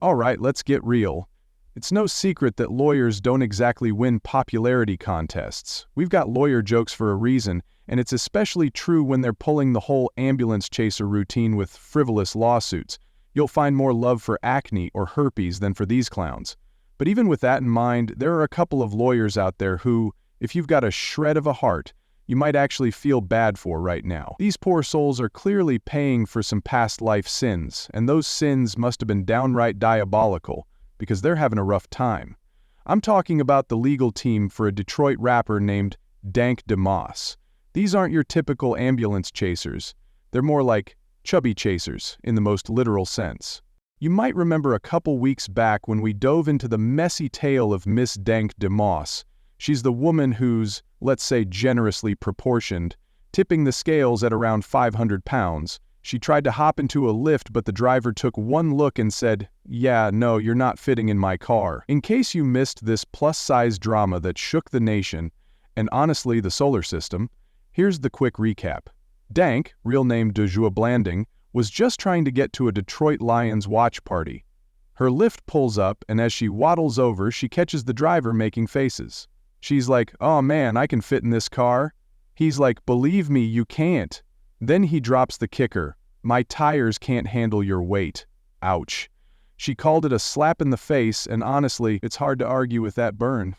All right, let's get real. It's no secret that lawyers don't exactly win popularity contests. We've got lawyer jokes for a reason, and it's especially true when they're pulling the whole ambulance chaser routine with frivolous lawsuits. You'll find more love for acne or herpes than for these clowns. But even with that in mind, there are a couple of lawyers out there who, if you've got a shred of a heart, you might actually feel bad for right now. These poor souls are clearly paying for some past life sins, and those sins must have been downright diabolical, because they're having a rough time. I'm talking about the legal team for a Detroit rapper named Dank DeMoss. These aren't your typical ambulance chasers. They're more like chubby chasers, in the most literal sense. You might remember a couple weeks back when we dove into the messy tale of Miss Dank DeMoss. She's the woman who's, let's say generously proportioned, tipping the scales at around 500 pounds. She tried to hop into a lift, but the driver took one look and said, "Yeah, no, you're not fitting in my car." In case you missed this plus-size drama that shook the nation, and honestly the solar system, here's the quick recap. Dank, real name DeJoie Blanding, was just trying to get to a Detroit Lions watch party. Her lift pulls up, and as she waddles over, she catches the driver making faces. She's like, "Oh man, I can fit in this car." He's like, "Believe me, you can't." Then he drops the kicker, "My tires can't handle your weight." Ouch. She called it a slap in the face, and honestly, it's hard to argue with that burn.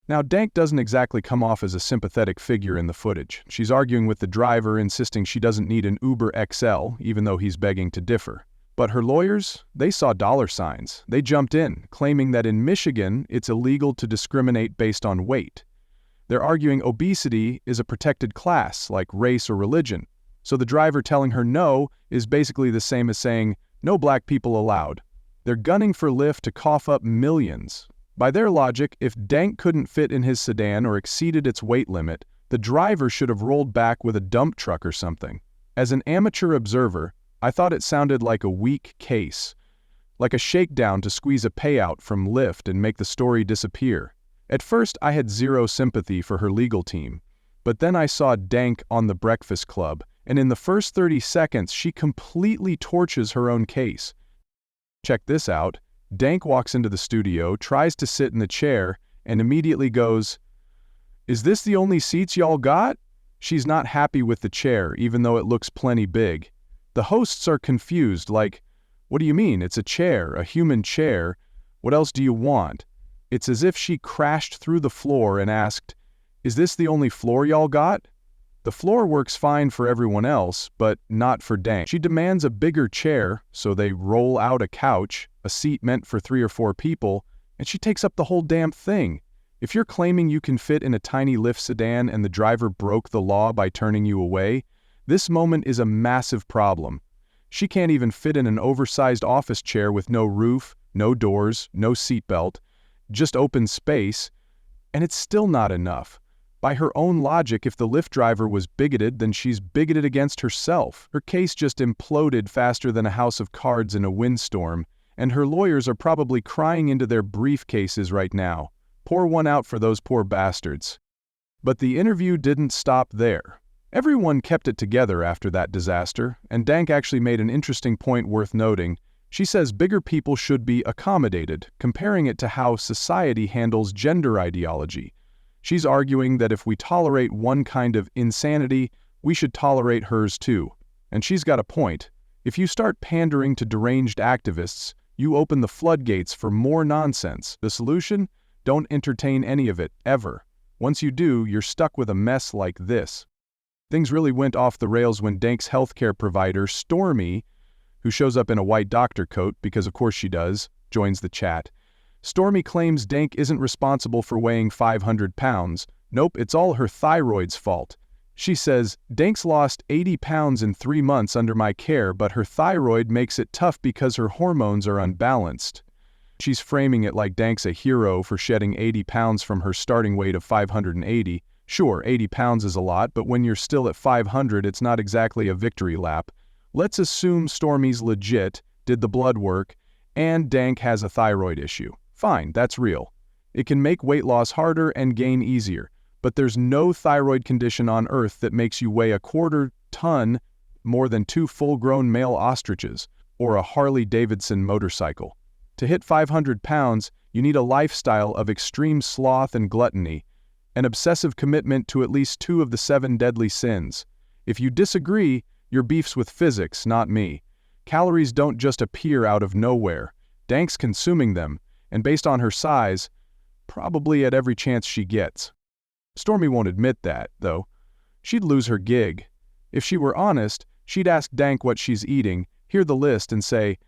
Now, Dank doesn't exactly come off as a sympathetic figure in the footage. She's arguing with the driver, insisting she doesn't need an Uber XL, even though he's begging to differ. But her lawyers, they saw dollar signs. They jumped in, claiming that in Michigan, it's illegal to discriminate based on weight. They're arguing obesity is a protected class, like race or religion. So the driver telling her no is basically the same as saying, "No black people allowed." They're gunning for Lyft to cough up millions. By their logic, if Dank couldn't fit in his sedan or exceeded its weight limit, the driver should have rolled back with a dump truck or something. As an amateur observer, I thought it sounded like a weak case, like a shakedown to squeeze a payout from Lyft and make the story disappear. At first, I had zero sympathy for her legal team, but then I saw Dank on The Breakfast Club, and in the first 30 seconds, she completely torches her own case. Check this out. Dank walks into the studio, tries to sit in the chair, and immediately goes, "Is this the only seats y'all got?" She's not happy with the chair, even though it looks plenty big. The hosts are confused, like, "What do you mean? It's a chair, a human chair. What else do you want?" It's as if she crashed through the floor and asked, "Is this the only floor y'all got?" The floor works fine for everyone else, but not for Dank. She demands a bigger chair, so they roll out a couch, a seat meant for 3 or 4 people, and she takes up the whole damn thing. If you're claiming you can fit in a tiny Lyft sedan and the driver broke the law by turning you away, this moment is a massive problem. She can't even fit in an oversized office chair with no roof, no doors, no seatbelt, just open space, and it's still not enough. By her own logic, if the Lyft driver was bigoted, then she's bigoted against herself. Her case just imploded faster than a house of cards in a windstorm, and her lawyers are probably crying into their briefcases right now. Pour one out for those poor bastards. But the interview didn't stop there. Everyone kept it together after that disaster, and Dank actually made an interesting point worth noting. She says bigger people should be accommodated, comparing it to how society handles gender ideology. She's arguing that if we tolerate one kind of insanity, we should tolerate hers too. And she's got a point. If you start pandering to deranged activists, you open the floodgates for more nonsense. The solution? Don't entertain any of it, ever. Once you do, you're stuck with a mess like this. Things really went off the rails when Dank's healthcare provider, Stormy, who shows up in a white doctor coat, because of course she does, joins the chat. Stormy claims Dank isn't responsible for weighing 500 pounds. Nope, it's all her thyroid's fault. She says, "Dank's lost 80 pounds in 3 months under my care, but her thyroid makes it tough because her hormones are unbalanced." She's framing it like Dank's a hero for shedding 80 pounds from her starting weight of 580. Sure, 80 pounds is a lot, but when you're still at 500, it's not exactly a victory lap. Let's assume Stormy's legit, did the blood work, and Dank has a thyroid issue. Fine, that's real. It can make weight loss harder and gain easier, but there's no thyroid condition on Earth that makes you weigh a quarter ton more than 2 full-grown male ostriches, or a Harley-Davidson motorcycle. To hit 500 pounds, you need a lifestyle of extreme sloth and gluttony, an obsessive commitment to at least 2 of the 7 deadly sins. If you disagree, your beef's with physics, not me. Calories don't just appear out of nowhere. Dank's consuming them, and based on her size, probably at every chance she gets. Stormy won't admit that, though. She'd lose her gig. If she were honest, she'd ask Dank what she's eating, hear the list, and say,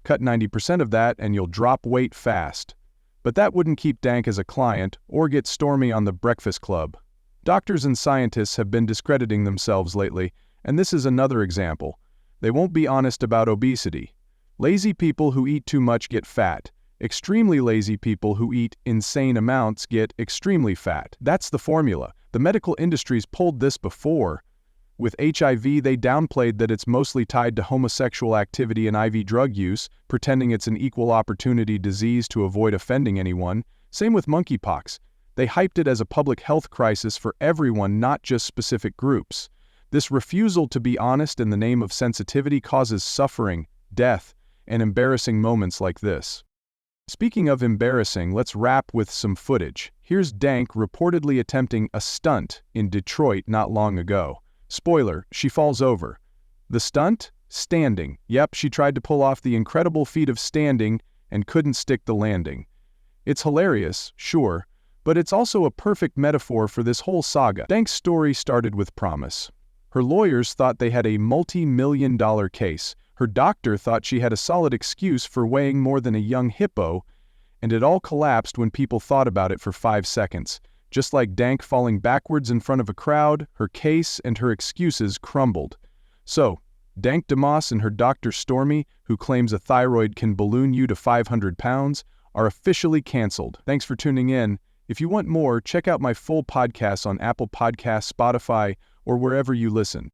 "Cut 90% of that and you'll drop weight fast." But that wouldn't keep Dank as a client or get Stormy on the Breakfast Club. Doctors and scientists have been discrediting themselves lately, and this is another example. They won't be honest about obesity. Lazy people who eat too much get fat. Extremely lazy people who eat insane amounts get extremely fat. That's the formula. The medical industry's pulled this before. With HIV, they downplayed that it's mostly tied to homosexual activity and IV drug use, pretending it's an equal opportunity disease to avoid offending anyone. Same with monkeypox. They hyped it as a public health crisis for everyone, not just specific groups. This refusal to be honest in the name of sensitivity causes suffering, death, and embarrassing moments like this. Speaking of embarrassing, let's wrap with some footage. Here's Dank reportedly attempting a stunt in Detroit not long ago. Spoiler, she falls over. The stunt? Standing. Yep, she tried to pull off the incredible feat of standing and couldn't stick the landing. It's hilarious, sure, but it's also a perfect metaphor for this whole saga. Dank's story started with promise. Her lawyers thought they had a multi-million-dollar case. Her doctor thought she had a solid excuse for weighing more than a young hippo, and it all collapsed when people thought about it for 5 seconds. Just like Dank falling backwards in front of a crowd, her case and her excuses crumbled. So, Dank DeMoss and her doctor Stormy, who claims a thyroid can balloon you to 500 pounds, are officially canceled. Thanks for tuning in. If you want more, check out my full podcasts on Apple Podcasts, Spotify, or wherever you listen.